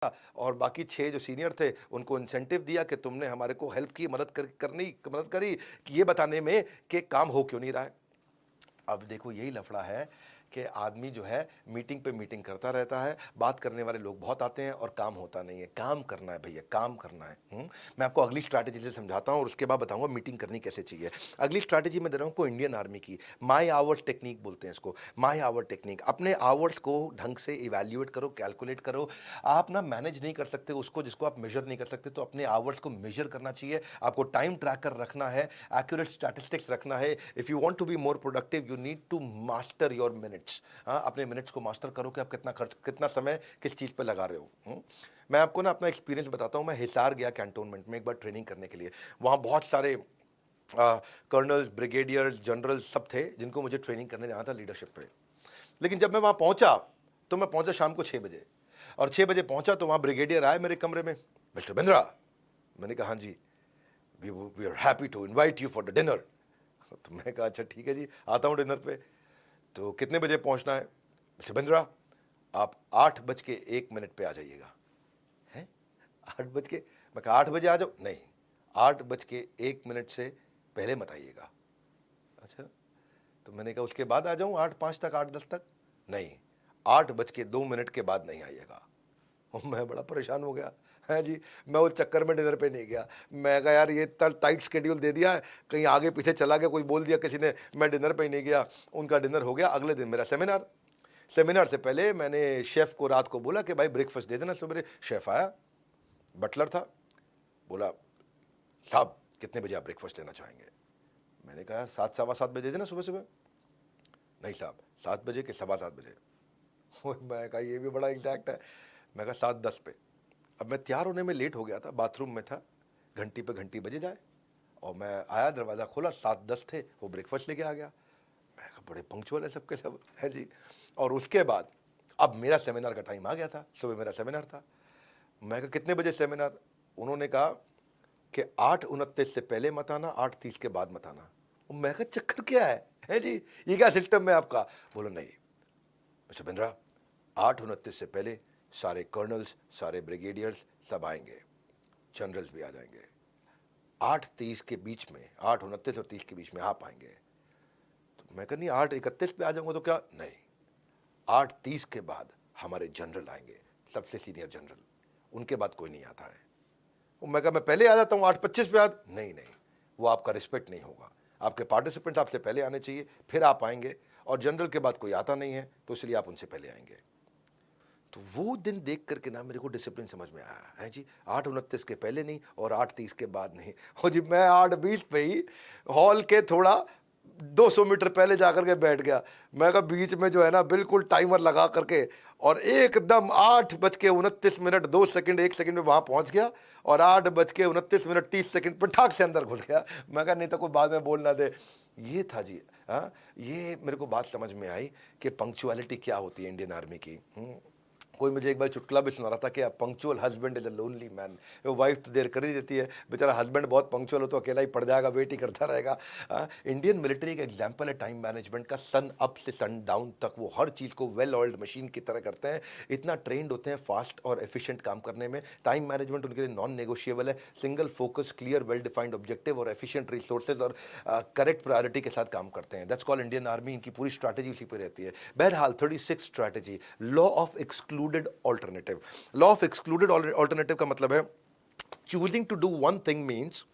और बाकी 6 जो सीनियर थे उनको इंसेंटिव दिया कि तुमने हमारे को हेल्प की, मदद करी कि ये बताने में कि काम हो क्यों नहीं रहा है। अब देखो यही लफड़ा है कि आदमी जो है मीटिंग पे मीटिंग करता रहता है, बात करने वाले लोग बहुत आते हैं और काम होता नहीं है। काम करना है भैया, काम करना है। मैं आपको अगली स्ट्रैटेजी से समझाता हूँ और उसके बाद बताऊंगा मीटिंग करनी कैसे चाहिए। अगली स्ट्रैटेजी मैं दे रहा हूँ आपको इंडियन आर्मी की, माई आवर्स टेक्निक बोलते हैं इसको। माई आवर टेक्निक, अपने आवर्स को ढंग से इवेल्युएट करो, कैलकुलेट करो। आप ना मैनेज नहीं कर सकते उसको जिसको आप मेजर नहीं कर सकते, तो अपने आवर्स को मेजर करना चाहिए। आपको टाइम ट्रैकर रखना है, एक्यूरेट स्टैटिस्टिक्स रखना है। If you want to be more productive you need to master your minutes. हाँ, अपने मिनट्स को मास्टर करो कि आप कितना समय किस चीज़ पे लगा रहे हो। मैं आपको ना अपना एक्सपीरियंस बताता हूँ। मैं हिसार गया कैंटोनमेंट में एक बार ट्रेनिंग करने के लिए। वहाँ बहुत सारे कर्नल्स, ब्रिगेडियर्स, जनरल्स सब थे जिनको मुझे ट्रेनिंग करने जाना था लीडरशिप पे। लेकिन जब मैं वहाँ पहुँचा तो मैं पहुँचा शाम को 6 बजे, और 6 बजे पहुँचा तो वहाँ ब्रिगेडियर आए मेरे कमरे में। मिस्टर बिंद्रा, मैंने कहा हाँ जी, we are happy to invite you for the dinner. तो मैं कहा अच्छा ठीक है जी, आता हूँ डिनर पे। तो कितने बजे पहुँचना है? मिस्टर बिंद्रा, आप 8:01 पे आ जाइएगा। हैं? 8 बज के? मैं कहा 8 बजे आ जाओ। नहीं, 8:01 से पहले मत आइएगा। अच्छा, तो मैंने कहा उसके बाद आ जाऊँ 8:05 तक, 8:10 तक? नहीं, 8:02 के बाद नहीं आइएगा। और मैं बड़ा परेशान हो गया है जी। मैं उस चक्कर में डिनर पे नहीं गया। मैं कहा यार ये इतना टाइट शेड्यूल दे दिया है, कहीं आगे पीछे चला गया, कोई बोल दिया किसी ने, मैं डिनर पे ही नहीं गया। उनका डिनर हो गया। अगले दिन मेरा सेमिनार। सेमिनार से पहले मैंने शेफ़ को रात को बोला कि भाई ब्रेकफास्ट दे देना सवेरे। शेफ़ आया, बटलर था, बोला साहब कितने बजे आप ब्रेकफास्ट लेना चाहेंगे? मैंने कहा यार 7, सवा 7 बजे दे देना सुबह सुबह। नहीं साहब, 7 बजे के सवा 7 बजे। मैं कहा ये भी बड़ा एग्जैक्ट है। मैं कहा 7:10 पे। अब मैं तैयार होने में लेट हो गया था, बाथरूम में था, घंटी पे घंटी बजे जाए, और मैं आया, दरवाज़ा खोला, 7:10 थे, वो ब्रेकफास्ट लेके आ गया। मैं कहा बड़े पंक्चुअल है सबके सब, है जी। और उसके बाद अब मेरा सेमिनार का टाइम आ गया था, सुबह मेरा सेमिनार था। मैं कहा कितने बजे सेमिनार? उन्होंने कहा कि 8:29 से पहले मत आना, 8:30 के बाद मत आना। मैं कहा चक्कर क्या है जी, ये क्या सिस्टम है आपका? बोलो नहीं मिस्टर बिंद्रा, 8:29 से पहले सारे कर्नल्स, सारे ब्रिगेडियर्स सब आएंगे, जनरल्स भी आ जाएंगे। 8:30 के बीच में, 8:29 और 30 के बीच में आप आएंगे। तो मैं कहा नहीं 8:31 पे आ जाऊंगा तो क्या? नहीं, 8:30 के बाद हमारे जनरल आएंगे, सबसे सीनियर जनरल, उनके बाद कोई नहीं आता है। मैं कहा मैं पहले आ जाता हूँ, 8:25 पे नहीं नहीं, वो आपका रिस्पेक्ट नहीं होगा। आपके पार्टिसिपेंट्स आपसे पहले आने चाहिए, फिर आप आएंगे, और जनरल के बाद कोई आता नहीं है तो इसलिए आप उनसे पहले आएंगे। तो वो दिन देख करके ना मेरे को डिसिप्लिन समझ में आया है जी। 8:29 के पहले नहीं और 8:30 के बाद नहीं। और जी मैं 8:20 पे ही हॉल के थोड़ा 200 मीटर पहले जाकर के बैठ गया। मैं कहा बीच में जो है ना बिल्कुल टाइमर लगा करके, और एकदम 8:29 2 सेकंड 1 सेकंड में वहां पहुंच गया, और 8:29 30 सेकंड पर ठाक से अंदर घुस गया। मैं कहा नहीं तो कोई बाद में बोल ना दे। ये था जी। हाँ, ये मेरे को बात समझ में आई कि पंक्चुअलिटी क्या होती है इंडियन आर्मी की। कोई मुझे एक बार चुटकुला भी सुना रहा था कि punctual husband is a lonely man. वो वाइफ तो देर कर ही देती है, बेचारा हस्बैंड बहुत पंक्चुअल हो तो अकेला ही पड़ जाएगा, वेट ही करता रहेगा। इंडियन मिलिट्री का एग्जाम्पल है टाइम मैनेजमेंट का। सन अप से सन डाउन तक वो हर चीज़ को वेल ऑयल्ड मशीन की तरह करते हैं। इतना ट्रेंड होते हैं फास्ट और एफिशिएंट काम करने में। टाइम मैनेजमेंट उनके लिए नॉन नेगोशिएबल है। Single focus, clear well defined objective और एफिशिएंट रिसोर्सेज और करेक्ट प्रायोरिटी के साथ काम करते हैं। That's called Indian army. इनकी पूरी स्ट्रैटेजी उसी पर रहती है। बहरहाल 36 strategy, law of excluded alternative. Law of excluded alternative का मतलब है choosing to do one thing means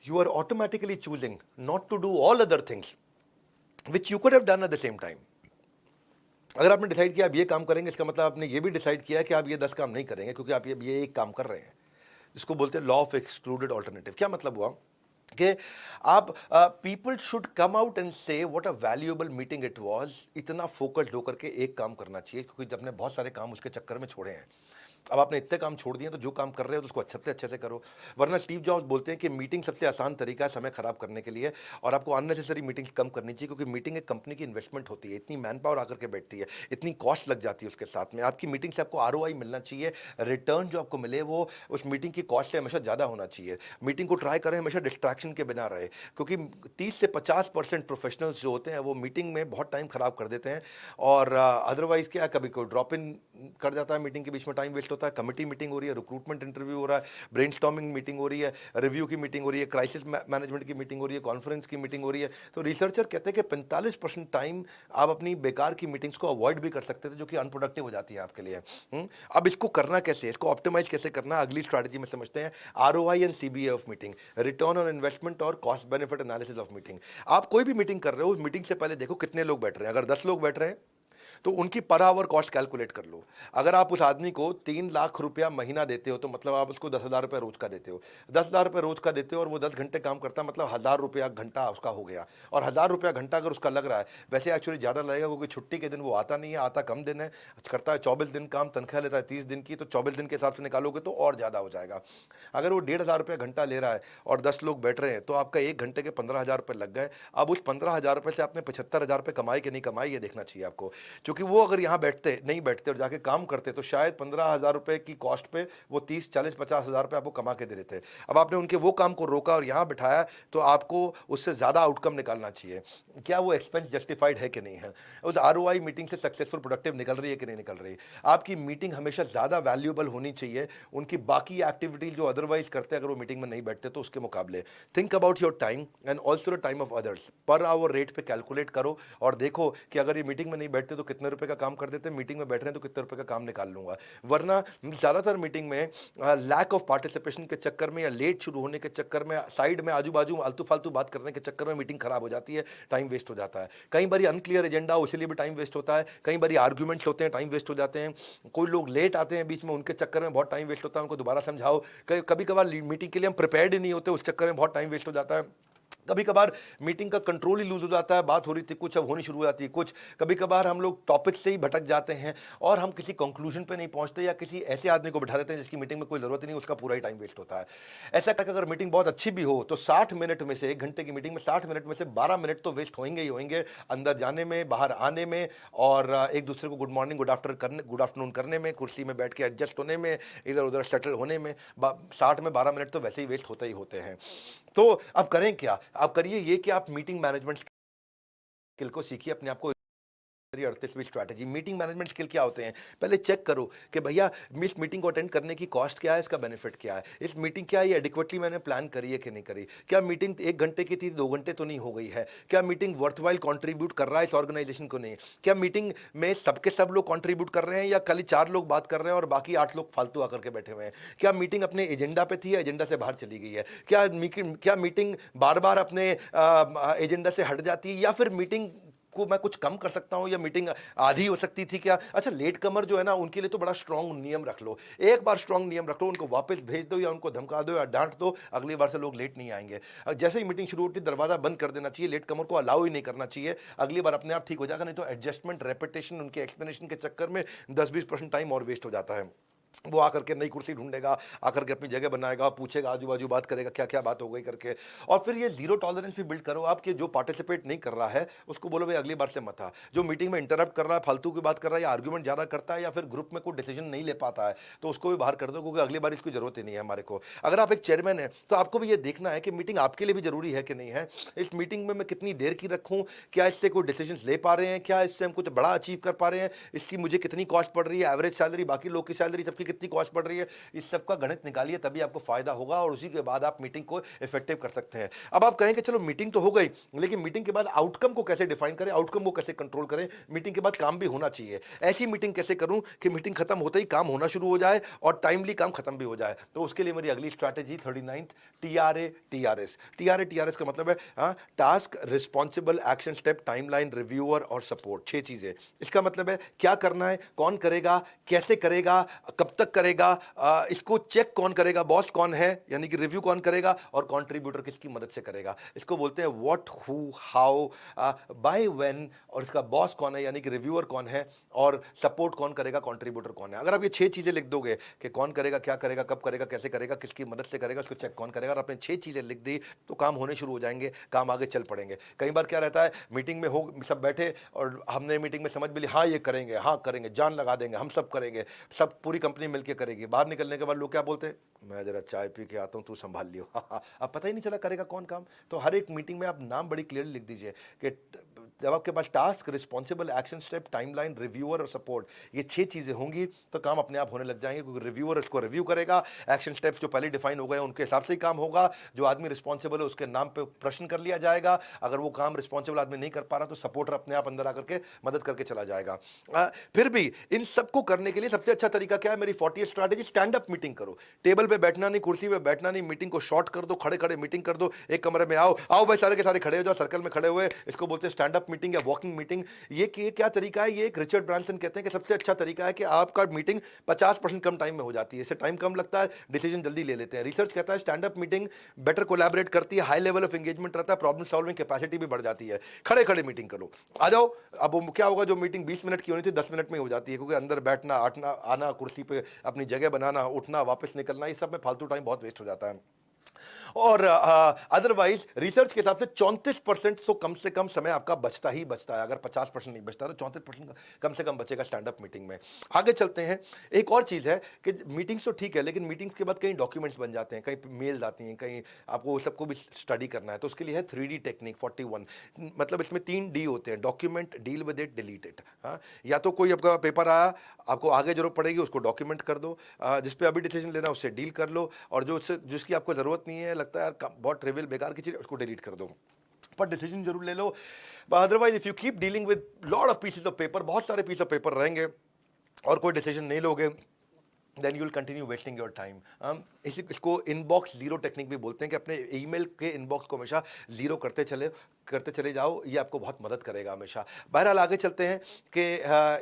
you are automatically choosing not to do all other things which you could have done at the same time. अगर आपने decide किया आप ये काम करेंगे, इसका मतलब आपने ये भी डिसाइड किया है कि आप ये 10 काम नहीं करेंगे क्योंकि आप ये एक काम कर रहे हैं। इसको बोलते हैं लॉ ऑफ एक्सक्लूडेड ऑल्टरनेटिव। क्या मतलब हुआ कि आप people should come out and say what a valuable meeting it was. इतना फोकस्ड होकर के एक काम करना चाहिए, क्योंकि आपने बहुत सारे काम उसके चक्कर में छोड़े हैं। अब आपने इतने काम छोड़ दिए तो जो काम कर रहे हो तो उसको अच्छे से करो। वरना स्टीव जॉब्स बोलते हैं कि मीटिंग सबसे आसान तरीका है समय खराब करने के लिए, और आपको अननेसेसरी मीटिंग कम करनी चाहिए, क्योंकि मीटिंग एक कंपनी की इन्वेस्टमेंट होती है। इतनी मैन पावर आकर के बैठती है, इतनी कॉस्ट लग जाती है उसके साथ में। आपकी मीटिंग से आपको आरओआई मिलना चाहिए, रिटर्न जो आपको मिले वो उस मीटिंग की कॉस्ट से हमेशा ज़्यादा होना चाहिए। मीटिंग को ट्राई करें हमेशा डिस्ट्रैक्ट इंटरैक्शन के बिना रहे, क्योंकि 30 से 50% प्रोफेशनल्स जो होते हैं वो मीटिंग में बहुत टाइम खराब कर देते हैं। और अदरवाइज क्या, कभी कोई ड्रॉप इन कर जाता है, मीटिंग के बीच में टाइम वेस्ट होता है, कमिटी मीटिंग हो रही है, रिक्रूटमेंट इंटरव्यू हो रहा है, ब्रेनस्टॉर्मिंग मीटिंग हो रही है, रिव्यू की मीटिंग हो रही है, क्राइसिस मैनेजमेंट की मीटिंग हो रही है, कॉन्फ्रेंस की मीटिंग हो रही है। तो रिसर्चर कहते हैं कि 45% टाइम आप अपनी बेकार की मीटिंग्स को अवॉइड भी कर सकते थे, जो कि अनप्रोडक्टिव हो जाती है आपके लिए। अब इसको करना कैसे, इसको ऑप्टिमाइज कैसे करना, अगली स्ट्रैटेजी में समझते हैं। ROI and CBA of meeting, return on investment और cost benefit analysis of meeting. आप कोई भी मीटिंग कर रहे हो, उस मीटिंग से पहले देखो कितने लोग बैठ रहे हैं। अगर 10 लोग बैठ रहे हैं तो उनकी पर आवर कॉस्ट कैलकुलेट कर लो। अगर आप उस आदमी को 3 लाख रुपया महीना देते हो तो मतलब आप उसको 10,000 रुपये रोज का देते हो। 10,000 रुपये रोज का देते हो और वो 10 घंटे काम करता है, मतलब 1,000 रुपया घंटा उसका हो गया। और 1,000 रुपया घंटा अगर उसका लग रहा है, वैसे एक्चुअली ज़्यादा लगेगा क्योंकि छुट्टी के दिन वो आता नहीं है, आता कम दिन है, करता है 24 दिन काम, तनख्वाह लेता है 30 दिन की, तो 24 दिन के हिसाब से निकालोगे तो और ज़्यादा हो जाएगा। अगर वो 1,500 रुपये घंटा ले रहा है और 10 लोग बैठ रहे हैं तो आपका 1 घंटे के 15,000 रुपये लग गए। अब उस 15,000 रुपये से आपने 75,000 रुपये कमाए कि नहीं कमाए, ये देखना चाहिए आपको। क्योंकि वो अगर यहाँ नहीं बैठते और जाके काम करते तो शायद 15,000 रुपए की कॉस्ट पे वो 30, 40, 50,000 रुपए आपको कमा के दे रहे थे। अब आपने उनके वो काम को रोका और यहाँ बिठाया, तो आपको उससे ज्यादा आउटकम निकालना चाहिए। क्या वो एक्सपेंस जस्टिफाइड है कि नहीं है, उस आरओआई मीटिंग से सक्सेसफुल प्रोडक्टिव निकल रही है कि नहीं निकल रही। आपकी मीटिंग हमेशा ज्यादा वैल्यूएबल होनी चाहिए उनकी बाकी एक्टिविटीज जो अदरवाइज करते हैं, अगर वो मीटिंग में नहीं बैठते तो उसके मुकाबले। Think about your time and also the time of others. Per hour rate पे कैलकुलेट करो और देखो कि अगर ये मीटिंग में नहीं बैठते तो कितने रुपए का काम कर देते, मीटिंग में बैठ रहे हैं तो कितने रुपए का काम निकाल लूंगा। वरना ज्यादातर मीटिंग में लैक ऑफ पार्टिसिपेशन के चक्कर में या लेट शुरू होने के चक्कर में, साइड में आजू बाजू आलतू फालतू बात करने के चक्कर में मीटिंग खराब हो जाती है, टाइम वेस्ट हो जाता है। कई बार अनक्लियर एजेंडा, उसलिए भी टाइम वेस्ट होता है। कई बार आर्ग्यूमेंट्स होते हैं, टाइम वेस्ट हो जाते हैं। कोई लोग लेट आते हैं बीच में, उनके चक्कर में बहुत टाइम वेस्ट होता है, उनको दोबारा समझाओ। कभी कभार मीटिंग के लिए हम प्रिपेयर्ड ही नहीं होते, उस चक्कर में बहुत टाइम वेस्ट हो जाता है। कभी कभार मीटिंग का कंट्रोल ही लूज हो जाता है, बात हो रही थी कुछ, अब होनी शुरू हो जाती है कुछ। कभी कभार हम लोग टॉपिक से ही भटक जाते हैं और हम किसी कंक्लूजन पे नहीं पहुंचते, या किसी ऐसे आदमी को बिठा देते हैं जिसकी मीटिंग में कोई जरूरत ही नहीं, उसका पूरा ही टाइम वेस्ट होता है। ऐसा करके अगर मीटिंग बहुत अच्छी भी हो तो 60 मिनट में से, 1 घंटे की मीटिंग में 60 मिनट में से 12 मिनट तो वेस्ट होंगे ही होंगे, अंदर जाने में, बाहर आने में, और एक दूसरे को गुड मॉर्निंग गुड आफ्टरनून करने में, कुर्सी में बैठ के एडजस्ट होने में, इधर उधर सेटल होने में। 60 में 12 मिनट तो वैसे ही वेस्ट होते ही होते हैं। तो अब करें क्या, आप करिए ये कि आप मीटिंग मैनेजमेंट स्किल को सीखिए अपने आप को। 38वीं स्ट्रैटेजी, मीटिंग मैनेजमेंट स्किल क्या होते हैं। पहले चेक करो कि भैया इस मीटिंग को अटेंड करने की कॉस्ट क्या है, इसका बेनिफिट क्या है, इस मीटिंग क्या ये एडिक्वेटली मैंने प्लान करी है कि नहीं करी, क्या मीटिंग 1 घंटे की थी 2 घंटे तो नहीं हो गई है, क्या मीटिंग वर्थवाइल कंट्रीब्यूट कर रहा है इस ऑर्गेनाइजेशन को नहीं, क्या मीटिंग में सबके सब लोग कंट्रीब्यूट कर रहे हैं या खाली 4 लोग बात कर रहे हैं और बाकी 8 लोग फालतू आकर के बैठे हुए हैं, क्या मीटिंग अपने एजेंडा पे थी या एजेंडा से बाहर चली गई है, क्या मीटिंग बार बार अपने एजेंडा से हट जाती है, या फिर मीटिंग को मैं कुछ कम कर सकता हूं, या मीटिंग आधी हो सकती थी क्या। अच्छा, लेट कमर जो है ना, उनके लिए तो बड़ा स्ट्रांग नियम रख लो, एक बार स्ट्रांग नियम रख लो, उनको वापस भेज दो या उनको धमका दो या डांट दो, अगली बार से लोग लेट नहीं आएंगे। जैसे ही मीटिंग शुरू होती है दरवाजा बंद कर देना चाहिए, लेट कमर को अलाउ ही नहीं करना चाहिए, अगली बार अपने आप ठीक हो जाएगा। नहीं तो एडजस्टमेंट, रेपिटेशन, उनके एक्सप्लेनेशन के चक्कर में 10-20% टाइम और वेस्ट हो जाता है। वो आकर के नई कुर्सी ढूंढेगा, आकर के अपनी जगह बनाएगा, पूछेगा, आजू बाजू बात करेगा क्या क्या बात हो गई करके। और फिर ये जीरो टॉलरेंस भी बिल्ड करो आपके, जो पार्टिसिपेट नहीं कर रहा है उसको बोलो भाई अगली बार से मत आ। जो मीटिंग में इंटरप्ट कर रहा है, फालतू की बात कर रहा है, या आर्ग्यूमेंट ज़्यादा करता है, या फिर ग्रुप में कोई डिसीजन नहीं ले पाता है, तो उसको भी बाहर कर दो, क्योंकि अगली बार इसकी जरूरत ही नहीं है हमारे को। अगर आप एक चेयरमैन है तो आपको भी ये देखना है कि मीटिंग आपके लिए भी जरूरी है कि नहीं है, इस मीटिंग में मैं कितनी देर की रखूँ, क्या इससे कोई डिसीजन ले पा रहे हैं, क्या इससे हम कुछ बड़ा अचीव कर पा रहे हैं, इसकी मुझे कितनी कॉस्ट पड़ रही है, एवरेज सैलरी, बाकी लोग की सैलरी, सबकी कितनी कॉस्ट पड़ रही है। इस सब का गणित निकालिए, तभी आपको फायदा होगा और उसी के बाद आप मीटिंग को इफेक्टिव कर सकते हैं। अब आप कहेंगे चलो मीटिंग तो हो गई, लेकिन मीटिंग के बाद आउटकम को कैसे डिफाइन करें, आउटकम को कैसे कंट्रोल करें, मीटिंग के बाद काम भी होना चाहिए। ऐसी मीटिंग कैसे करूं कि मीटिंग खत्म होते ही काम होना शुरू हो जाए और टाइमली काम खत्म भी हो जाए। तो उसके लिए मेरी अगली strategy 39th TRA TRS। TRA TRS का मतलब है task, responsible, action step, timeline, reviewer और सपोर्ट। 6 चीजें। इसका मतलब है क्या करना है, कौन करेगा, कैसे करेगा, कब तक करेगा, इसको चेक कौन करेगा, बॉस कौन है, यानी कि रिव्यू कौन करेगा, और कंट्रीब्यूटर किसकी मदद से करेगा। इसको बोलते हैं what, who, how, by, when, और इसका बॉस कौन है यानी कि रिव्यूअर कौन है, और सपोर्ट कौन करेगा, कंट्रीब्यूटर कौन है। अगर आप ये 6 चीजें लिख दोगे कि कौन करेगा, क्या करेगा, कब करेगा, कैसे करेगा, किसकी मदद से करेगा, उसको चेक कौन करेगा, और आपने 6 चीजें लिख दी तो काम होने शुरू हो जाएंगे, काम आगे चल पड़ेंगे। कई बार क्या रहता है, मीटिंग में हो सब बैठे और हमने मीटिंग में समझ भी ली हाँ ये करेंगे, हाँ करेंगे, जान लगा देंगे, हम सब करेंगे, सब पूरी कंपनी मिलकर करेगी। बाहर निकलने के बाद लोग क्या बोलते हैं, मैं जरा चाय पी के आता हूँ, तू संभाल लियो। अब पता ही नहीं चला करेगा कौन काम। तो हर एक मीटिंग में आप नाम बड़ी क्लियरली लिख दीजिए कि जब आपके पास task, responsible, action step, timeline, reviewer और सपोर्ट, ये 6 चीज़ें होंगी तो काम अपने आप होने लग जाएंगे, क्योंकि रिव्यूअर उसको रिव्यू करेगा, एक्शन स्टेप्स जो पहले डिफाइन हो गए उनके हिसाब से ही काम होगा, जो आदमी रिस्पॉन्सिबल है उसके नाम पे प्रश्न कर लिया जाएगा, अगर वो काम रिस्पॉन्सिबल आदमी नहीं कर पा रहा तो सपोर्टर अपने आप अंदर आकर के मदद करके चला जाएगा। फिर भी इन सबको करने के लिए सबसे अच्छा तरीका क्या है, मेरी 40 स्ट्रैटेजी, स्टैंड अप मीटिंग करो। टेबल पे बैठना नहीं, कुर्सी पे बैठना नहीं, मीटिंग को शॉर्ट कर दो, खड़े खड़े मीटिंग कर दो। एक कमरे में आओ आओ भाई, सारे के सारे खड़े हो जाओ, सर्कल में खड़े हुए, इसको बोलते हैं स्टैंड अप मीटिंग या वॉकिंग मीटिंग। ये क्या तरीका है, ये एक रिचर्ड ब्रांसन कहते हैं कि सबसे अच्छा तरीका है कि आपका मीटिंग 50% कम टाइम में हो जाती है, इससे टाइम कम लगता है, डिसीजन जल्दी ले लेते हैं। रिसर्च कहता है stand up meeting better collaborate करती है, हाई लेवल ऑफ एंगेजमेंट रहता है, प्रॉब्लम सॉल्विंग कैपेसिटी भी बढ़ जाती है। खड़े खड़े मीटिंग करो, आ जाओ। अब वो क्या होगा, जो मीटिंग 20 मिनट की होनी थी 10 मिनट में हो जाती है, क्योंकि अंदर बैठना, आना, कुर्सी पे अपनी जगह बनाना, उठना, वापस निकलना, ये सब में फालतू टाइम बहुत वेस्ट हो जाता है। और अदरवाइज रिसर्च के हिसाब से 34% तो कम से कम समय आपका बचता ही बचता है। अगर 50% नहीं बचता तो 34% कम से कम बचेगा स्टैंड अप मीटिंग में। आगे चलते हैं। एक और चीज़ है कि मीटिंग्स तो ठीक है, लेकिन मीटिंग्स के बाद कई डॉक्यूमेंट्स बन जाते हैं, कहीं मेल्स आती हैं, कहीं आपको सबको भी स्टडी करना है, तो उसके लिए है 3D टेक्निक 41। मतलब इसमें 3D होते हैं, document, deal with it, delete it. हाँ, या तो कोई आपका पेपर आया, आपको आगे जरूरत पड़ेगी उसको डॉक्यूमेंट कर दो, जिस पे अभी डिसीजन लेना उससे डील कर लो, और जिसकी आपको जरूरत नहीं है, लगता है यार बहुत ट्रिवियल बेकार की चीज, उसको डिलीट कर दो, पर डिसीजन जरूर ले लो। Otherwise if you keep dealing with lot of pieces of paper, बहुत सारे पीस ऑफ पेपर रहेंगे और कोई डिसीजन नहीं लोगे, then you will continue wasting your time. इसको इनबॉक्स जीरो टेक्निक भी बोलते हैं कि अपने ईमेल के इनबॉक्स को हमेशा जीरो करते चले जाओ, ये आपको बहुत मदद करेगा हमेशा। बहरहाल आगे चलते हैं कि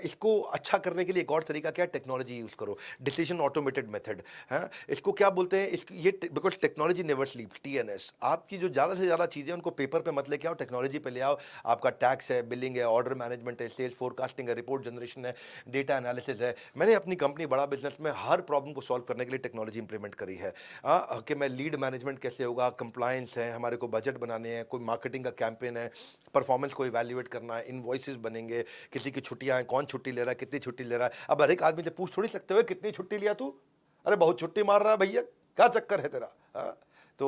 इसको अच्छा करने के लिए एक और तरीका क्या है, टेक्नोलॉजी यूज़ करो, डिसीजन ऑटोमेटेड मेथड। हाँ, इसको क्या बोलते हैं, ये because technology never sleep, TNS। आपकी जो ज़्यादा से ज़्यादा चीज़ें उनको पेपर पे मत लेके आओ, टेक्नोलॉजी पे ले आओ। आपका टैक्स है, बिलिंग है, ऑर्डर मैनेजमेंट है, सेल्स फोरकास्टिंग है, रिपोर्ट जनरेशन है, डेटा एनालिसिस है। मैंने अपनी कंपनी बड़ा बिजनेस में हर प्रॉब्लम को सॉल्व करने के लिए टेक्नोलॉजी इंप्लीमेंट करी है। कि मैं लीड मैनेजमेंट कैसे होगा, कंप्लायंस है, हमारे को बजट बनाने हैं, कोई मार्केटिंग का कैंपेन है, परफॉर्मेंस को इवैल्यूएट करना है, इनवॉइसेस बनेंगे, किसी की छुट्टियां हैं, कौन छुट्टी ले रहा है, कितनी छुट्टी ले रहा है। अब हर एक आदमी से पूछ थोड़ी सकते हो कितनी छुट्टी लिया तू, अरे बहुत छुट्टी मार रहा है भैया, क्या चक्कर है तेरा। तो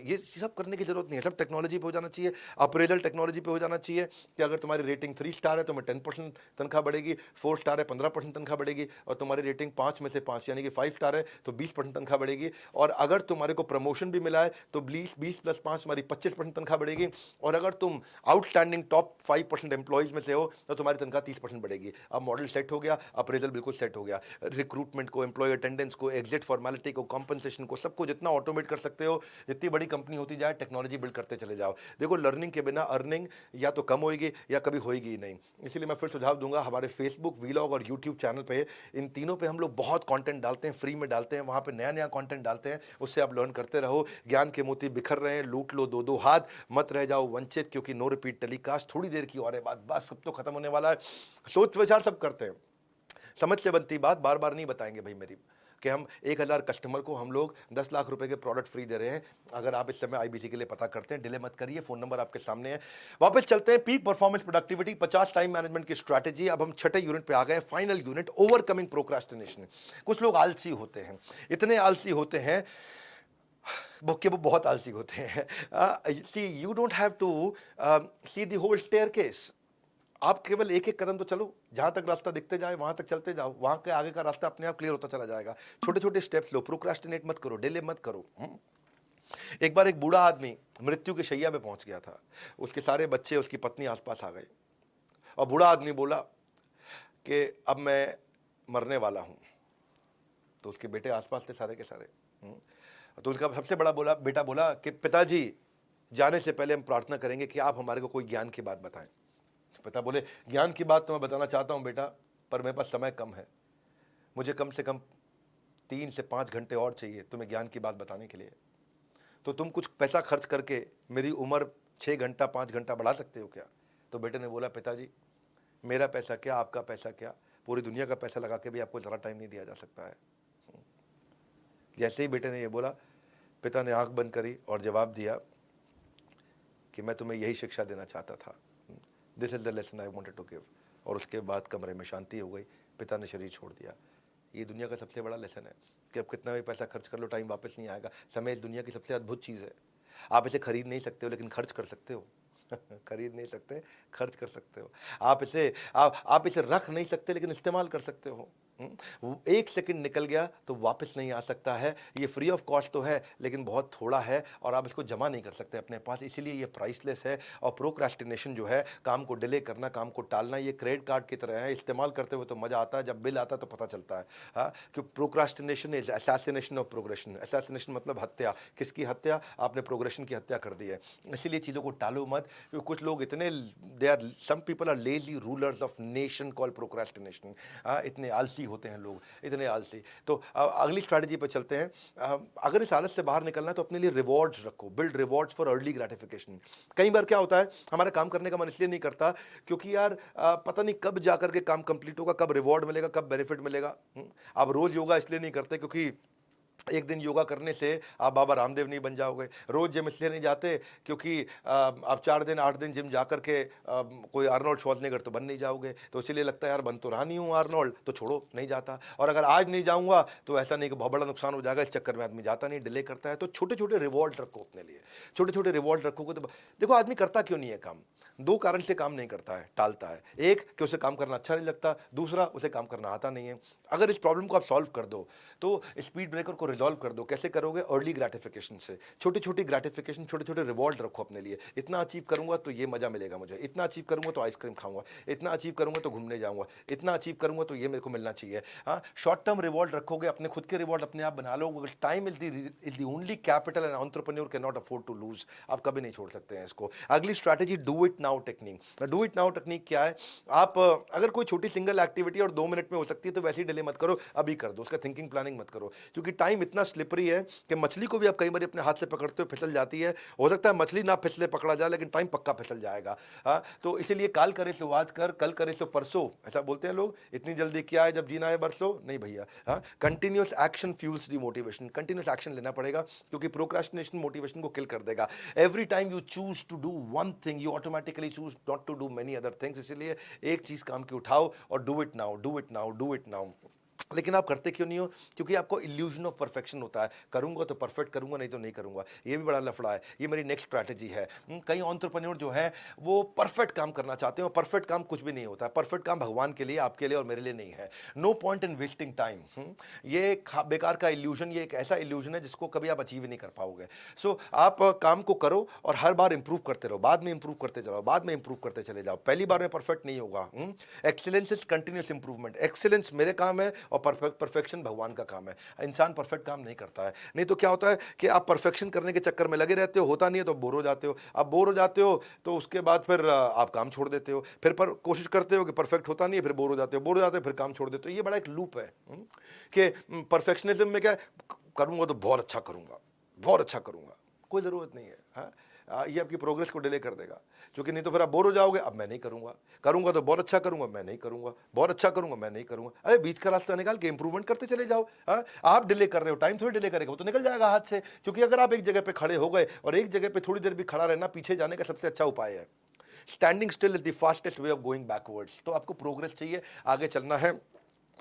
ये सब करने की जरूरत नहीं है, सब टेक्नोलॉजी पे हो जाना चाहिए। अप्रेजल टेक्नोलॉजी पे हो जाना चाहिए कि अगर तुम्हारी रेटिंग 3 स्टार है तो मैं 10% तनख्वाह बढ़ेगी, 4 स्टार है 15% तनख्वाह बढ़ेगी, और तुम्हारी रेटिंग 5 में से 5 यानी कि 5 स्टार है तो 20% तनख्वाह बढ़ेगी। और अगर तुम्हारे को प्रमोशन भी मिला है तो 20 प्लस 5 तुम्हारी 25% तनख्वाह बढ़ेगी। और अगर तुम आउटस्टैंडिंग टॉप 5% एम्प्लॉइज में से हो तो तुम्हारी तनख्वाह 30% बढ़ेगी। अब मॉडल सेट हो गया, अप्रेजल बिल्कुल सेट हो गया। रिक्रूटमेंट को, एम्प्लॉय अटेंडेंस को, एग्जिट फॉर्मेलिटी को, कॉम्पनसेशन को, सबको जितना ऑटोमेट कर सकते हो, जितनी बड़ी कंपनी होती जाए टेक्नोलॉजी बिल्ड करते चले जाओ। देखो, लर्निंग के बिना अर्निंग या तो कम होगी या कभी होगी ही नहीं। इसलिए मैं फिर सुझाव दूंगा, हमारे फेसबुक, वीलॉग और यूट्यूब चैनल पे, इन तीनों पे हम लोग बहुत कंटेंट डालते हैं, फ्री में डालते हैं, वहां पे नया नया कंटेंट डालते हैं, उससे आप लर्न करते रहो। ज्ञान के मोती बिखर रहे हैं, लूट लो दो दो हाथ, मत रह जाओ वंचित, क्योंकि नो रिपीट टेलीकास्ट, थोड़ी देर की और है बात, बस सब तो खत्म होने वाला है। सोच विचार सब करते हैं, समझ से बनती बात बार बार नहीं बताएंगे भाई मेरी, कि हम 1000 कस्टमर को हम लोग 10 लाख रुपए के प्रोडक्ट फ्री दे रहे हैं। अगर आप इस समय IBC के लिए पता करते हैं, डिले मत करिए, फोन नंबर आपके सामने है। वापस चलते हैं, peak performance productivity, 50 time management की स्ट्रैटेजी। अब हम छठे यूनिट पे आ गए, फाइनल यूनिट, ओवरकमिंग प्रोक्रास्टिनेशन। कुछ लोग आलसी होते हैं, इतने आलसी होते हैं कि वो बहुत आलसी होते हैं। See you don't have to see the whole staircase, आप केवल एक एक कदम तो चलो, जहां तक रास्ता दिखते जाए वहां तक चलते जाओ, वहां के आगे का रास्ता अपने आप क्लियर होता चला जाएगा। छोटे छोटे स्टेप्स लो, प्रोक्रास्टिनेट मत करो, डिले मत करो। एक बार एक बूढ़ा आदमी मृत्यु के शैया पे पहुंच गया था, उसके सारे बच्चे, उसकी पत्नी आसपास आ गए, और बूढ़ा आदमी बोला कि अब मैं मरने वाला हूं। तो उसके बेटे आसपास थे सारे के सारे। तो उसका सबसे बड़ा बेटा बोला कि पिताजी, जाने से पहले हम प्रार्थना करेंगे कि आप हमारे को कोई ज्ञान की बात बताएं। पिता बोले, ज्ञान की बात तो मैं बताना चाहता हूं बेटा, पर मेरे पास समय कम है, मुझे कम से कम 3 से 5 घंटे और चाहिए तुम्हें ज्ञान की बात बताने के लिए। तो तुम कुछ पैसा खर्च करके मेरी उम्र 6 घंटा 5 घंटा बढ़ा सकते हो क्या? तो बेटे ने बोला, पिताजी मेरा पैसा क्या, आपका पैसा क्या, पूरी दुनिया का पैसा लगा के भी आपको ज़रा टाइम नहीं दिया जा सकता है। जैसे ही बेटे ने ये बोला, पिता ने आंख बंद करी और जवाब दिया कि मैं तुम्हें यही शिक्षा देना चाहता था, this is the lesson I wanted to give. और उसके बाद कमरे में शांति हो गई, पिता ने शरीर छोड़ दिया। ये दुनिया का सबसे बड़ा लेसन है कि अब कितना भी पैसा खर्च कर लो, टाइम वापस नहीं आएगा। समय इस दुनिया की सबसे अद्भुत चीज़ है। आप इसे खरीद नहीं सकते हो, लेकिन खर्च कर सकते हो। खरीद नहीं सकते, खर्च कर सकते हो। आप इसे रख नहीं सकते, लेकिन इस्तेमाल कर सकते हो। वो 1 सेकंड निकल गया तो वापस नहीं आ सकता है। ये फ्री ऑफ कॉस्ट तो है, लेकिन बहुत थोड़ा है और आप इसको जमा नहीं कर सकते अपने पास, इसीलिए ये प्राइसलेस है। और प्रोक्रास्टिनेशन जो है, काम को डिले करना, काम को टालना, ये क्रेडिट कार्ड की तरह है। इस्तेमाल करते हुए तो मज़ा आता है, जब बिल आता है तो पता चलता है। हाँ, कि procrastination is assassination of progression. Assassination मतलब हत्या। किसकी हत्या? आपने प्रोग्रेशन की हत्या कर दी है। इसीलिए चीज़ों को टालो मत। कुछ लोग इतने, they are, some people are lazy rulers of nation call procrastination. इतने आलसी होते हैं लोग, इतने आलसी। तो अगली स्ट्रैटेजी पर चलते हैं। अगर इस हालत से बाहर निकलना है तो अपने लिए रिवॉर्ड्स रखो। Build rewards for early gratification. कई बार क्या होता है, हमारा काम करने का मन इसलिए नहीं करता क्योंकि यार पता नहीं कब जाकर के काम कंप्लीट होगा, कब रिवॉर्ड मिलेगा, कब बेनिफिट मिलेगा। आप रोज योगा इसलिए नहीं करते क्योंकि एक दिन योगा करने से आप बाबा रामदेव नहीं बन जाओगे। रोज जिम इसलिए नहीं जाते क्योंकि आप 4 दिन 8 दिन जिम जा करके कोई आर्नोल्ड श्वार्ज़नेगर तो बन नहीं जाओगे। तो इसीलिए लगता है यार बन तो रहा नहीं हूँ आर्नोल्ड, तो छोड़ो, नहीं जाता। और अगर आज नहीं जाऊँगा तो ऐसा नहीं कि बहुत बड़ा नुकसान हो जाएगा, इस चक्कर में आदमी जाता नहीं, डिले करता है। तो छोटे छोटे रिवॉर्ड रखो अपने लिए। छोटे छोटे रिवॉर्ड रखोगे तो देखो आदमी करता क्यों नहीं है काम। 2 कारण से काम नहीं करता है, टालता है। एक कि उसे काम करना अच्छा नहीं लगता, दूसरा उसे काम करना आता नहीं है। अगर इस प्रॉब्लम को आप सॉल्व कर दो तो स्पीड ब्रेकर को रिजॉल्व कर दो। कैसे करोगे? अर्ली ग्रेटिफिकेशन से। छोटी छोटी ग्रेटिफिकेशन, छोटे छोटे रिवॉर्ड रखो अपने लिए। इतना अचीव करूंगा तो ये मजा मिलेगा मुझे, इतना अचीव करूंगा तो आइसक्रीम खाऊंगा, इतना अचीव करूंगा तो घूमने जाऊंगा, इतना अचीव करूंगा तो ये मेरे को मिलना चाहिए। हाँ, शॉर्ट टर्म रिवॉर्ड रखोगे, अपने खुद के रिवॉर्ड अपने आप बना लो। Time is the only capital and entrepreneur can not afford to lose. आप कभी नहीं छोड़ सकते हैं इसको। अगली strategy, do it now technique. Do it now technique क्या है? आप अगर कोई छोटी सिंगल एक्टिविटी और 2 मिनट में हो सकती है तो वैसे ही डिले मत करो, अभी कर दो। उसका थिंकिंग प्लानिंग मत करो, क्योंकि टाइम इतना स्लिपरी है कि मछली को भी आप कई बार अपने हाथ से पकड़ते हो, फिसल जाती है। हो सकता है मछली ना फिसले, पकड़ा जाए, लेकिन टाइम पक्का फिसल जाएगा। हाँ, तो इसीलिए काल करे सो आज कर, कल करे सो परसों, ऐसा बोलते हैं लोग। इतनी जल्दी क्या है जब जीना है बरसों? नहीं भैया। हाँ, continuous action fuels the motivation. Continuous action लेना पड़ेगा, क्योंकि प्रोक्रास्टिनेशन मोटिवेशन को किल कर देगा। Every time you choose to do one thing, you automatically choose not to do many other things. इसलिए एक चीज काम की उठाओ और do it now, do it now, do it now. लेकिन आप करते क्यों नहीं हो? क्योंकि आपको इल्यूजन ऑफ परफेक्शन होता है। करूंगा तो परफेक्ट करूंगा, नहीं तो नहीं करूंगा। ये भी बड़ा लफड़ा है। ये मेरी नेक्स्ट स्ट्रैटेजी है। कई एंटरप्रेन्योर जो हैं वो परफेक्ट काम करना चाहते हैं, और परफेक्ट काम कुछ भी नहीं होता है। परफेक्ट काम भगवान के लिए, आपके लिए और मेरे लिए नहीं है। No point in wasting time. ये एक बेकार का इल्यूजन, ये एक ऐसा इल्यूजन है जिसको कभी आप अचीव नहीं कर पाओगे। सो आप काम को करो और हर बार इंप्रूव करते रहो, बाद में इंप्रूव करते जाओ, बाद में इंप्रूव करते चले जाओ। पहली बार में परफेक्ट नहीं होगा। Excellence is continuous improvement. Excellence मेरे काम है और परफेक्शन भगवान का काम है। इंसान परफेक्ट काम नहीं करता है। नहीं तो क्या होता है कि आप परफेक्शन करने के चक्कर में लगे रहते हो, होता नहीं है तो बोर हो जाते हो। आप बोर हो जाते हो तो उसके बाद फिर आप काम छोड़ देते हो। फिर पर कोशिश करते हो कि परफेक्ट होता नहीं है, फिर बोर हो जाते हो, बोर हो जाते हो, फिर काम छोड़ देते हो। ये बड़ा एक लूप है कि परफेक्शनिज्म में क्या है, करूंगा तो बहुत अच्छा करूंगा, बहुत अच्छा करूंगा। कोई ज़रूरत नहीं है। हाँ, ये आपकी प्रोग्रेस को डिले कर देगा, क्योंकि नहीं तो फिर आप बोर हो जाओगे। अब मैं नहीं करूंगा, करूंगा तो बहुत अच्छा करूंगा, मैं नहीं करूंगा, बहुत अच्छा करूंगा, मैं नहीं करूंगा। अरे बीच का रास्ता निकाल के इंप्रूवमेंट करते चले जाओ। हाँ, आप डिले कर रहे हो, टाइम थोड़ी डिले करेगा, वो तो निकल जाएगा हाथ से। क्योंकि अगर आप एक जगह पे खड़े हो गए, और एक जगह पे थोड़ी देर भी खड़ा रहना पीछे जाने का सबसे अच्छा उपाय है। Standing still is the fastest way of going backwards. तो आपको प्रोग्रेस चाहिए, आगे चलना है।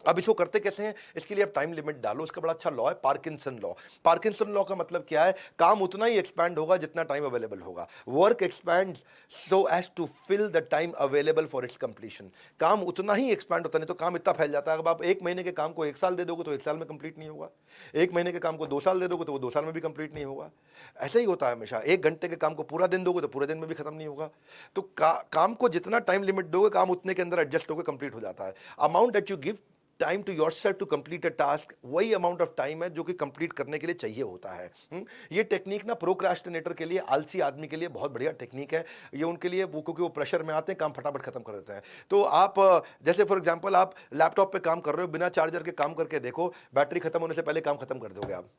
अब इसको करते कैसे हैं? इसके लिए आप टाइम लिमिट डालो। इसका बड़ा अच्छा लॉ है, पार्किंसन लॉ। पार्किंसन लॉ का मतलब क्या है? काम उतना ही एक्सपैंड होगा जितना टाइम अवेलेबल होगा। Work expands so as to fill the time available for its completion. काम उतना ही एक्सपैंड होता, नहीं तो काम इतना फैल जाता है। अगर आप 1 महीने के काम को 1 साल दे दोगे तो 1 साल में कंप्लीट नहीं होगा। 1 महीने के काम को 2 साल दे दोगे तो वो 2 साल में भी कंप्लीट नहीं होगा। ऐसा ही होता है हमेशा। 1 घंटे के काम को पूरा दिन दोगे तो पूरे दिन में भी खत्म नहीं होगा। तो काम को जितना टाइम लिमिट दोगे, काम उतने के अंदर एडजस्ट होकर कंप्लीट हो जाता है। Amount that you give time to yourself to complete a task, वही अमाउंट ऑफ टाइम है जो कि कंप्लीट करने के लिए चाहिए होता है। ये टेक्निक ना प्रोक्रास्टिनेटर के लिए, आलसी आदमी के लिए बहुत बढ़िया टेक्निक है। ये उनके लिए, वो क्योंकि वो प्रेशर में आते हैं, काम फटाफट खत्म कर देते हैं। तो आप जैसे फॉर एग्जांपल आप लैपटॉप पे काम कर रहे हो, बिना चार्जर के काम करके देखो, बैटरी खत्म होने से पहले काम खत्म कर दोगे आप।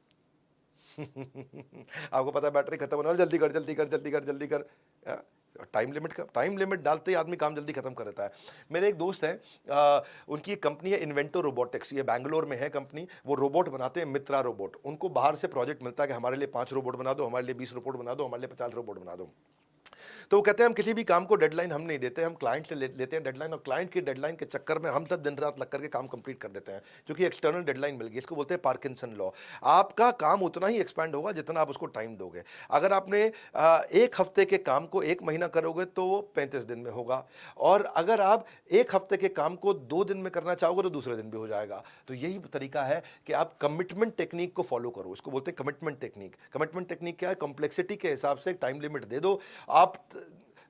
आपको पता है बैटरी खत्म होने वाली, जल्दी कर, जल्दी कर, जल्दी कर, जल्दी कर। टाइम लिमिट डालते ही आदमी काम जल्दी खत्म कर देता है। मेरे एक दोस्त हैं, उनकी एक कंपनी है इन्वेंटो रोबोटिक्स, ये बैंगलोर में है कंपनी। वो रोबोट बनाते हैं, मित्रा रोबोट। उनको बाहर से प्रोजेक्ट मिलता है कि हमारे लिए 5 रोबोट बना दो, हमारे लिए 20 रोबोट बना दो, हमारे लिए 50 रोबोट बना दो। तो वो कहते हैं हम किसी भी काम को डेडलाइन हम नहीं देते, हम क्लाइंट से लेते हैं डेडलाइन, और क्लाइंट की डेडलाइन के चक्कर में हम सब दिन रात लग करके काम कंप्लीट कर देते हैं, क्योंकि एक्सटर्नल डेडलाइन मिल गई। इसको बोलते हैं पार्किंसन लॉ। आपका काम उतना ही एक्सपैंड होगा जितना आप उसको टाइम दोगे। अगर आपने एक हफ्ते के काम को एक महीना करोगे तो वो 35 दिन में होगा, और अगर आप एक हफ्ते के काम को 2 दिन में करना चाहोगे तो दूसरे दिन भी हो जाएगा। तो यही तरीका है कि आप कमिटमेंट टेक्निक को फॉलो करो। इसको बोलते हैं कमिटमेंट टेक्निक। कमिटमेंट टेक्निक क्या है? कॉम्प्लेक्सिटी के हिसाब से टाइम लिमिट दे दो। आप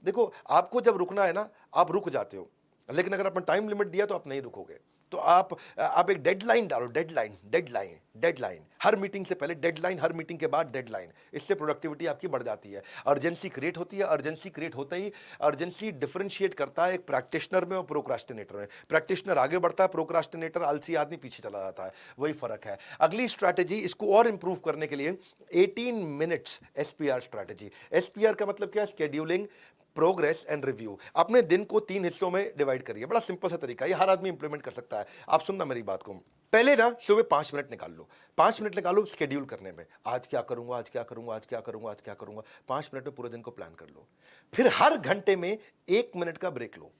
देखो, आपको जब रुकना है ना, आप रुक जाते हो, लेकिन अगर आपने टाइम लिमिट दिया तो आप नहीं रुकोगे। तो आप एक डेडलाइन डालो, डेडलाइन डेडलाइन डेडलाइन, हर मीटिंग से पहले डेडलाइन, हर मीटिंग के बाद डेडलाइन। इससे प्रोडक्टिविटी आपकी बढ़ जाती है, अर्जेंसी क्रिएट होती है। अर्जेंसी क्रिएट होते ही अर्जेंसी डिफरेंशिएट करता है एक प्रैक्टिशनर में और प्रोक्रास्टिनेटर में। प्रैक्टिशनर आगे बढ़ता है, प्रोक्रास्टिनेटर आलसी आदमी पीछे चला जाता है, वही फर्क है। अगली स्ट्रैटेजी, इसको और इंप्रूव करने के लिए 18 मिनट्स एसपीआर स्ट्रैटेजी। एसपीआर का मतलब क्या है? Scheduling, progress and review. अपने दिन को 3 हिस्सों में डिवाइड करिए। बड़ा सिंपल सा तरीका है, ये हर आदमी इंप्लीमेंट कर सकता है। आप सुनना मेरी बात को, पहले ना सुबह 5 मिनट निकाल लो, 5 मिनट निकालो शेड्यूल करने में। आज क्या करूंगा, आज क्या करूंगा, आज क्या करूंगा, आज क्या करूंगा। 5 मिनट में पूरे दिन को प्लान कर लो। फिर हर घंटे में 1 मिनट का ब्रेक लो,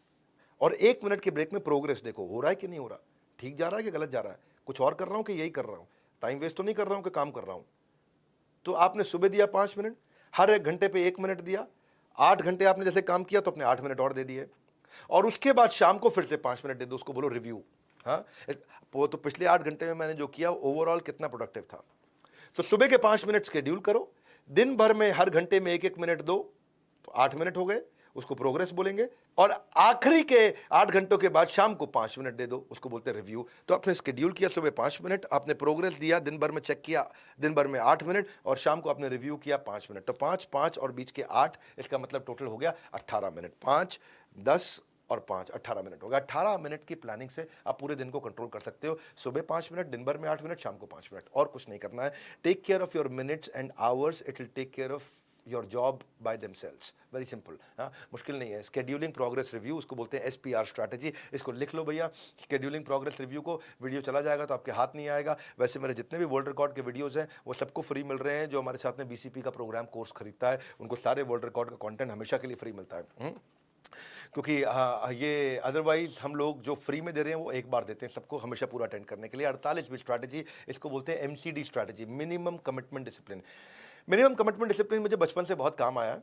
और 1 मिनट के ब्रेक में प्रोग्रेस देखो, हो रहा है कि नहीं हो रहा, ठीक जा रहा है कि गलत जा रहा है, कुछ और कर रहा हूं कि यही कर रहा हूं, टाइम वेस्ट तो नहीं कर रहा हूं कि काम कर रहा हूं। तो आपने सुबह दिया 5 मिनट, हर एक घंटे पे 1 मिनट दिया, 8 घंटे आपने जैसे काम किया तो अपने 8 मिनट और दे दिए, और उसके बाद शाम को फिर से 5 मिनट दे दो। उसको बोलो रिव्यू। हाँ, वो तो पिछले 8 घंटे में मैंने जो किया ओवरऑल कितना प्रोडक्टिव था। तो सुबह के 5 मिनट शेड्यूल करो, दिन भर में हर घंटे में 1-1 मिनट दो, तो 8 मिनट हो गए, उसको प्रोग्रेस बोलेंगे। और आखिरी के 8 घंटों के बाद शाम को 5 मिनट दे दो, उसको बोलते हैं रिव्यू। तो आपने शेड्यूल किया सुबह 5 मिनट, आपने प्रोग्रेस दिया, दिन भर में चेक किया, दिन भर में 8 मिनट, और शाम को आपने रिव्यू किया 5 मिनट। तो 5, 5 और बीच के 8, इसका मतलब टोटल हो गया 18 मिनट। 5, 10 और 5, 18 मिनट हो गया। 18 मिनट की प्लानिंग से आप पूरे दिन को कंट्रोल कर सकते हो। सुबह 5 मिनट, दिन भर में 8 मिनट, शाम को 5 मिनट, और कुछ नहीं करना है। Take care of your minutes and hours, it will take care of your job by themselves. Very simple. हाँ, मुश्किल नहीं है। शेड्यूलिंग प्रोग्रेस रिव्यू, उसको बोलते हैं एसपीआर स्ट्रैटेजी। इसको लिख लो भैया, शेड्यूलिंग प्रोग्रेस रिव्यू को। वीडियो चला जाएगा तो आपके हाथ नहीं आएगा। वैसे मेरे जितने भी वर्ल्ड रिकॉर्ड के वीडियोस हैं वो सबको फ्री मिल रहे हैं। जो हमारे साथ में बीसीपी का प्रोग्राम कोर्स खरीदता है उनको सारे वर्ल्ड रिकॉर्ड का कंटेंट हमेशा के लिए फ्री मिलता है। क्योंकि ये अदरवाइज हम लोग जो फ्री में दे रहे हैं वो एक बार देते हैं सबको, हमेशा पूरा अटेंड करने के लिए। 48वीं स्ट्रैटेजी, इसको बोलते हैं MCD strategy, minimum commitment discipline. Minimum commitment discipline मुझे बचपन से बहुत काम आया।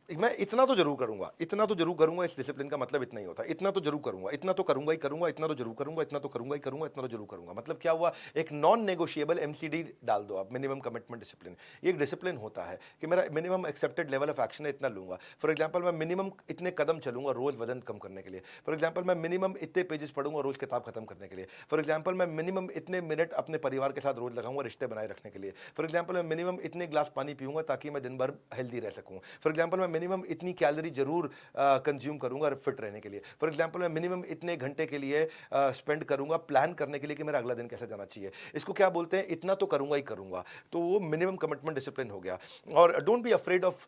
मैं इतना तो जरूर करूंगा, इतना तो जरूर करूंगा। इस डिसिप्लिन का मतलब इतना ही होता है, इतना तो जरूर करूंगा, इतना तो करूंगा ही करूंगा, इतना तो जरूर करूंगा, इतना तो करूंगा ही करूंगा, इतना तो जरूर करूंगा। मतलब क्या हुआ? एक नॉन नेगोशिएबल एमसीडी डाल दो आप, मिनिमम कमिटमेंट डिसिप्लिन। ये एक डिसिप्लिन होता है कि मेरा minimum accepted level of action है, इतना लूंगा। फॉर एग्जाम्पल, मैं मिनिमम इतने कदम चलूंगा रोज वजन कम करने के लिए। फॉर एग्जाम्पल, मैं मिनिमम इतने पेजेस पढ़ूंगा रोज किताब खत्म करने के लिए। फॉर एग्जाम्पल, मैं मिनिमम इतने मिनट अपने परिवार के साथ रोज लगाऊंगा रिश्ते बनाए रखने के लिए। फॉर एग्जाम्पल, मैं मिनिमम इतने ग्लास पानी पीऊंगा ताकि मैं दिन भर हेल्दी रह सकूं। फॉर एग्जाम्पल, मैं मिनिमम इतनी कैलोरी जरूर कंज्यूम करूंगा फिट रहने के लिए। फॉर एग्जांपल, मैं मिनिमम इतने घंटे के लिए स्पेंड करूंगा प्लान करने के लिए कि मेरा अगला दिन कैसे जाना चाहिए। इसको क्या बोलते हैं? इतना तो करूंगा ही करूंगा। तो वो मिनिमम कमिटमेंट डिसिप्लिन हो गया। और don't be afraid of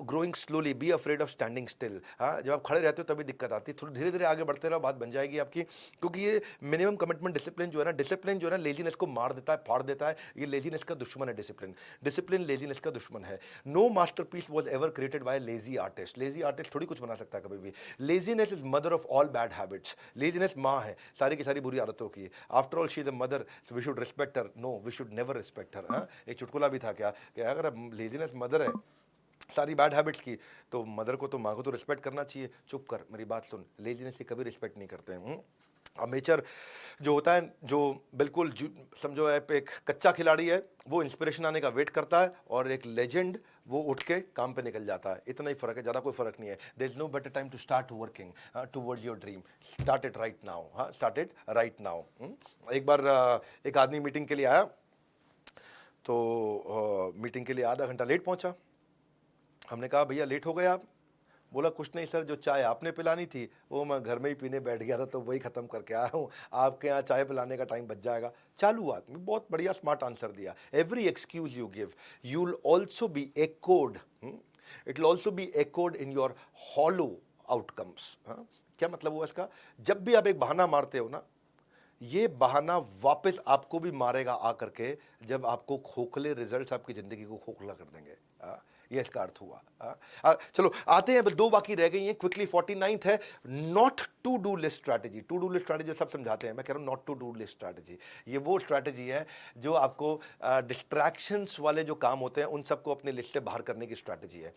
growing slowly, be afraid of standing still. हाँ, जब आप खड़े रहते हो तभी दिक्कत आती है। थोड़ी धीरे धीरे आगे बढ़ते रहो, बात बन जाएगी आपकी। क्योंकि ये मिनिमम कमिटमेंट डिसिप्लिन जो है ना, डिसिप्लिन जो है ना, लेजीनेस को मार देता है, फाड़ देता है। ये लेजीनेस का दुश्मन है डिसिप्लिन। डिसिप्लिन लेजीनेस का दुश्मन है। No masterpiece was ever created by lazy artist. Lazy artist थोड़ी कुछ बना सकता है कभी भी। Laziness is mother of all bad habits. Laziness माँ है सारी की सारी बुरी आदतों की। After all she is a mother, so we should respect her. No, we should never respect her. हाँ, एक चुटकुला भी था क्या कि अगर लेजीनेस मदर है सारी बैड हैबिट्स की, तो मदर को तो, माँ को तो रिस्पेक्ट करना चाहिए। चुप कर, मेरी बात सुन, लेजीनेस से कभी रिस्पेक्ट नहीं करते हैं। अमेचर जो होता है, जो बिल्कुल समझो एक कच्चा खिलाड़ी है, वो इंस्पिरेशन आने का वेट करता है, और एक लेजेंड वो उठ के काम पे निकल जाता है। इतना ही फर्क है, ज़्यादा कोई फर्क नहीं है। There is no better time to start working towards your dream. Start it right now. हाँ, स्टार्ट इट राइट नाउ। एक बार एक आदमी मीटिंग के लिए आया, तो मीटिंग के लिए आधा घंटा लेट पहुंचा। हमने कहा भैया लेट हो गए आप? बोला कुछ नहीं सर, जो चाय आपने पिलानी थी वो मैं घर में ही पीने बैठ गया था, तो वही ख़त्म करके आया हूँ। आपके यहाँ चाय पिलाने का टाइम बच जाएगा। चालू आदमी, बहुत बढ़िया स्मार्ट आंसर दिया। Every excuse you give, you will also be echoed, it will also be echoed in your hollow outcomes. क्या मतलब हुआ इसका? जब भी आप एक बहाना मारते हो ना, ये बहाना वापस आपको भी मारेगा आकर के, जब आपको खोखले रिजल्ट्स आपकी ज़िंदगी को खोखला कर देंगे। ये इसका अर्थ हुआ। चलो आते हैं, अब 2 बाकी रह गई हैं क्विकली। 49th है not to do list strategy. To do list strategy सब समझाते हैं, मैं कह रहा हूं not to do list strategy. ये वो स्ट्रैटेजी है जो आपको डिस्ट्रैक्शंस वाले जो काम होते हैं उन सबको अपनी लिस्ट से बाहर करने की स्ट्रैटेजी है।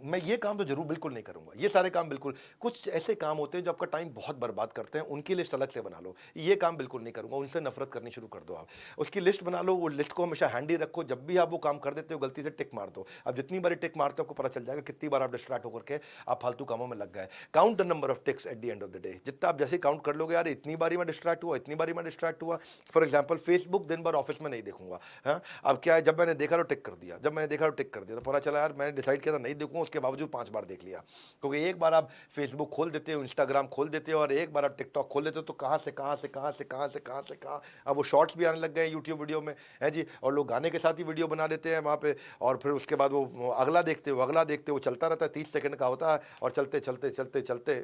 मैं ये काम तो जरूर बिल्कुल नहीं करूंगा, ये सारे काम बिल्कुल। कुछ ऐसे काम होते हैं जो आपका टाइम बहुत बर्बाद करते हैं, उनकी लिस्ट अलग से बना लो। ये काम बिल्कुल नहीं करूंगा, उनसे नफरत करनी शुरू कर दो। आप उसकी लिस्ट बना लो, वो लिस्ट को हमेशा हैंडी रखो। जब भी आप वो काम कर देते हो गलती से टिक मार दो। अब जितनी बार टिक मारते हो आपको पता चल जाएगा कितनी बार आप डिस्ट्रैक्ट होकर के आप फालतू कामों में लग गए। Count the number of ticks at the end of the day. जितना आप जैसे काउंट कर लोगे, यार इतनी बारी मैं डिस्ट्रैक्ट हुआ, इतनी बारी मैं डिस्ट्रैक्ट हुआ। फॉर एग्जांपल फेसबुक दिन भर ऑफिस में नहीं देखूंगा, हाँ अब क्या है, जब मैंने देखा तो टिक कर दिया, जब मैंने देखा तो टिक कर दिया, तो पता चला यार मैंने डिसाइड किया था नहीं देखूंगा, उसके बावजूद 5 बार देख लिया। क्योंकि एक बार आप फेसबुक खोल देते हो, इंस्टाग्राम खोल देते हो, और एक बार आप टिकटॉक खोल देते हो, तो कहाँ से कहाँ अब वो शॉर्ट्स भी आने लग गए यूट्यूब वीडियो में, है जी। और लोग गाने के साथ ही वीडियो बना देते हैं वहाँ पे, और फिर उसके बाद वो अगला देखते हो, चलता रहता है, 30 सेकंड का होता है, और चलते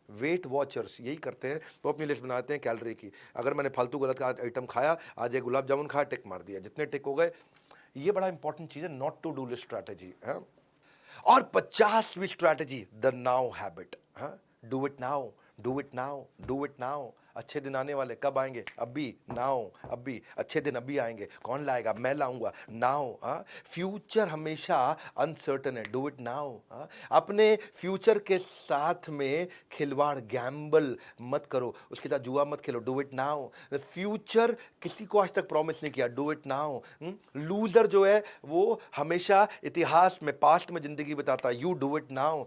वेट वॉचर्स यही करते हैं। वो अपनी लिस्ट बनाते हैं कैलोरी की। अगर मैंने फालतू गलत का आइटम खाया, आज एक गुलाब जामुन खाया, टिक मार दिया, जितने टिक हो गए। ये बड़ा इंपॉर्टेंट चीज़ है, not to do list strategy है। और 50वीं strategy the now habit. Do it now, do it now, do it now. अच्छे दिन आने वाले, कब आएंगे? अभी, नाउ, अभी। अच्छे दिन अभी आएंगे, कौन लाएगा? मैं लाऊंगा, नाउ। फ्यूचर हमेशा अनसर्टन है, डू इट नाउ। अपने फ्यूचर के साथ में खिलवाड़, गैम्बल मत करो, उसके साथ जुआ मत खेलो, डू इट नाउ। फ्यूचर किसी को आज तक प्रॉमिस नहीं किया, डू इट नाउ। लूजर जो है वो हमेशा इतिहास में, पास्ट में जिंदगी बिताता है, you do it now.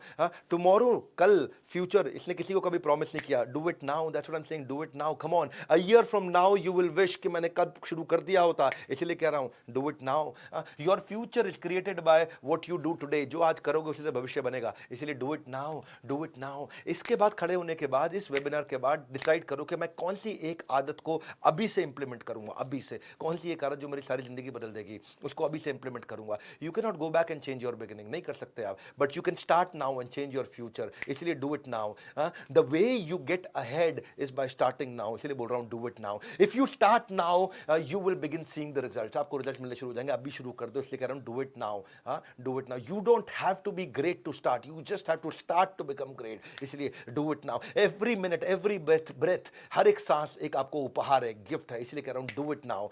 Tomorrow, कल, फ्यूचर, इसने किसी को कभी प्रॉमिस नहीं किया, do it now. That's what I am saying, do it now, come on. A year from now you will wish कि मैंने कब शुरू कर दिया होता, इसलिए कह रहा हूं do it now. Your future is created by what you do today. जो आज करोगे उसी से भविष्य बनेगा, इसलिए do it now, do it now. इसके बाद खड़े होने के बाद, इस वेबिनार के बाद डिसाइड करो कि मैं कौन सी एक आदत को अभी से इंप्लीमेंट करूंगा। अभी से कौन सी एक आदत जो मेरी सारी जिंदगी बदल देगी, उसको अभी से इंप्लीमेंट करूंगा। You can not go back and change your beginning, नहीं कर सकते आप, but you can start now and change your future, इसलिए do it now. The way you get ahead is by starting now, इसलिए बोल रहा हूं do it now. If you start now you will begin seeing the results. आपको result मिलने शुरू हो जाएंगे, अभी शुरू कर दो, इसलिए कह रहा हूं do it now. Do it now. You don't have to be great to start, you just have to start to become great, इसलिए do it now. Every minute, every breath, हर एक सांस एक आपको उपहार है, गिफ्ट है, इसलिए कह रहा हूं do it now.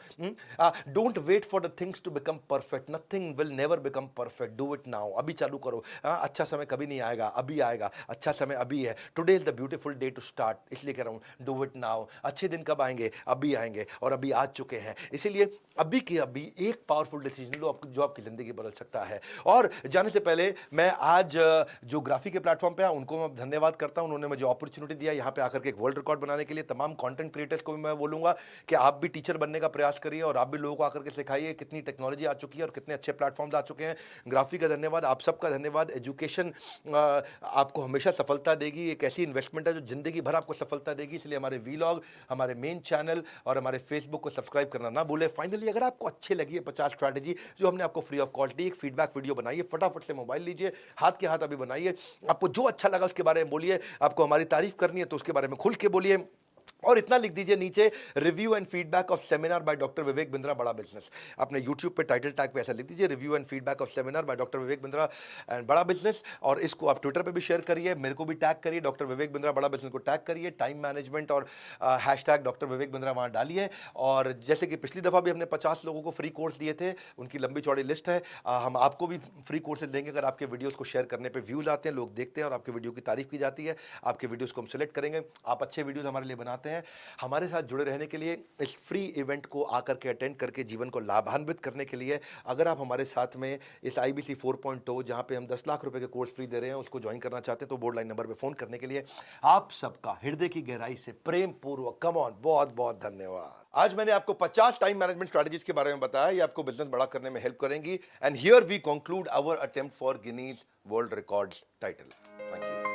Don't wait for the things to become perfect, nothing will never become perfect, do it now. अभी चालू करो। अच्छा समय कभी नहीं आएगा, अभी आएगा, अच्छा समय अभी है। Today is the beautiful day to start, इसलिए कह रहा हूं डू इट नाउ। अच्छे दिन कब आएंगे? अभी आएंगे, और अभी आ चुके हैं, इसीलिए अभी के अभी एक पावरफुल डिसीजन लो जो आपकी जिंदगी बदल सकता है। और जाने से पहले मैं आज जो ग्राफी के प्लेटफॉर्म पे है उनको मैं धन्यवाद करता हूं, उन्होंने मुझे अपॉर्चुनिटी दिया यहाँ पे आकर के एक वर्ल्ड रिकॉर्ड बनाने के लिए। तमाम कंटेंट क्रिएटर्स को भी मैं बोलूंगा कि आप भी टीचर बनने का प्रयास करिए, और आप भी लोगों को आकर के सिखाइए कितनी टेक्नोलॉजी आ चुकी है और कितने अच्छे प्लेटफॉर्म्स आ चुके हैं। ग्राफी का धन्यवाद, आप सबका धन्यवाद। एजुकेशन आपको हमेशा सफलता देगी, एक ऐसी इन्वेस्टमेंट है जो जिंदगी भर आपको सफलता देगी, इसलिए हमारे वीलॉग, हमारे मेन चैनल और हमारे फेसबुक को सब्सक्राइब करना ना भूले। फाइनली अगर आपको अच्छी लगी है 50 स्ट्रैटेजी जो हमने आपको फ्री ऑफ कॉस्ट दी, एक फीडबैक वीडियो बनाइए, फटाफट से मोबाइल लीजिए, हाथ के हाथ अभी बनाइए। आपको जो अच्छा लगा उसके बारे में बोलिए, आपको हमारी तारीफ करनी है तो उसके बारे में खुल के बोलिए। और इतना लिख दीजिए नीचे, review and feedback of seminar by doctor Vivek Bindra, बड़ा बिजनेस। अपने यूट्यूब पे टाइटल टैग पे ऐसा लिख दीजिए, review and feedback of seminar by doctor Vivek Bindra and बड़ा बिजनेस। और इसको आप ट्विटर पे भी शेयर करिए, मेरे को भी टैग करिए, डॉक्टर विवेक बिंद्रा बड़ा बिजनेस को टैग करिए, टाइम मैनेजमेंट और हैशटैग डॉक्टर विवेक बिंद्रा वहाँ डालिए। और जैसे कि पिछली दफ़ा भी हमने 50 लोगों को फ्री कोर्स दिए थे, उनकी लंबी चौड़ी लिस्ट है। हम आपको भी फ्री कोर्सेज देंगे अगर आपके वीडियोज़ को शेयर करने पर व्यूज़ आते हैं, लोग देखते हैं और आपके वीडियो की तारीफ की जाती है। आपके वीडियोज़ को हम सिलेक्ट करेंगे, आप अच्छे वीडियोज़ हमारे लिए बनाते हैं। हमारे साथ जुड़े रहने के लिए, इस फ्री इवेंट को आकर के अटेंड करके जीवन को लाभान्वित करने के लिए, अगर आप हमारे साथ में इस IBC 4.0 जहां पे हम 10 लाख रुपए के कोर्स फ्री दे रहे हैं उसको ज्वाइन करना चाहते हैं, तो बोर्ड लाइन नंबर पे फोन करने के लिए आप सबका हृदय की गहराई से प्रेम पूर्वक कम ऑन बहुत बहुत धन्यवाद। आज मैंने आपको 50 टाइम मैनेजमेंट स्ट्रेटजीज के बारे में बताया, ये आपको बिजनेस बड़ा करने में हेल्प करेंगी। And here we conclude our attempt for Guinness World Records title. Thank you.